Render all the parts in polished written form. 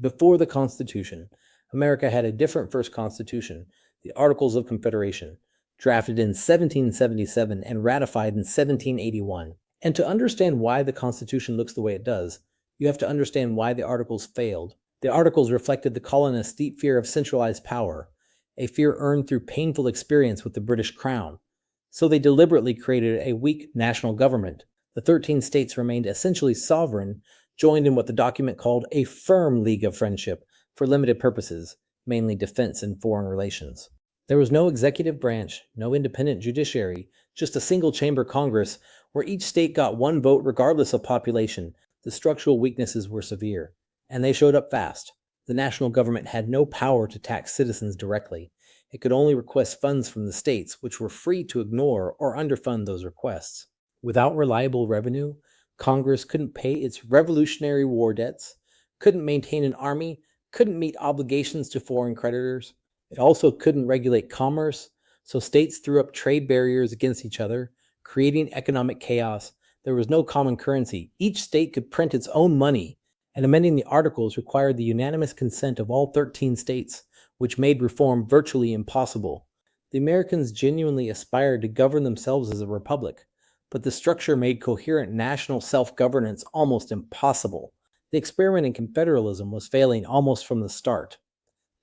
Before the Constitution, America had a different first Constitution, the Articles of Confederation, drafted in 1777 and ratified in 1781. And to understand why the Constitution looks the way it does, you have to understand why the Articles failed. The Articles reflected the colonists' deep fear of centralized power, a fear earned through painful experience with the British Crown. So they deliberately created a weak national government. The 13 states remained essentially sovereign, joined in what the document called a firm league of friendship for limited purposes, mainly defense and foreign relations. There was no executive branch, no independent judiciary, just a single-chamber Congress where each state got one vote regardless of population. The structural weaknesses were severe, and they showed up fast. The national government had no power to tax citizens directly. It could only request funds from the states, which were free to ignore or underfund those requests. Without reliable revenue, Congress couldn't pay its Revolutionary War debts, couldn't maintain an army, couldn't meet obligations to foreign creditors. It also couldn't regulate commerce, so states threw up trade barriers against each other, creating economic chaos. There was no common currency. Each state could print its own money, and amending the Articles required the unanimous consent of all 13 states, which made reform virtually impossible. The Americans genuinely aspired to govern themselves as a republic, but the structure made coherent national self-governance almost impossible. The experiment in confederalism was failing almost from the start.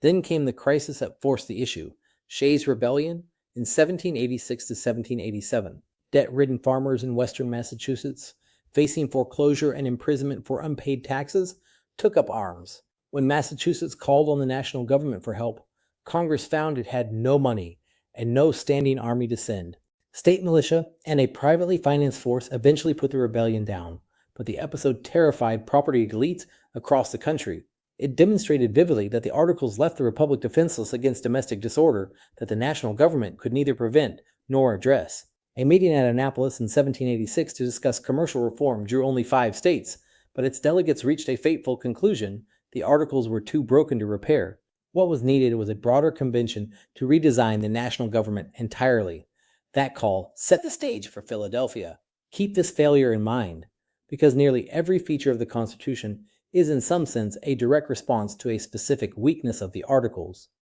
Then came the crisis that forced the issue, Shays Rebellion in 1786 to 1787. Debt-ridden farmers in western Massachusetts, facing foreclosure and imprisonment for unpaid taxes, took up arms. When Massachusetts called on the national government for help, Congress found it had no money and no standing army to send. State militia and a privately financed force eventually put the rebellion down, but the episode terrified property elites across the country. It demonstrated vividly that the Articles left the Republic defenseless against domestic disorder that the national government could neither prevent nor address. A meeting at Annapolis in 1786 to discuss commercial reform drew only 5 states, but its delegates reached a fateful conclusion: the Articles were too broken to repair. What was needed was a broader convention to redesign the national government entirely. That call set the stage for Philadelphia. Keep this failure in mind, because nearly every feature of the Constitution is in some sense a direct response to a specific weakness of the Articles.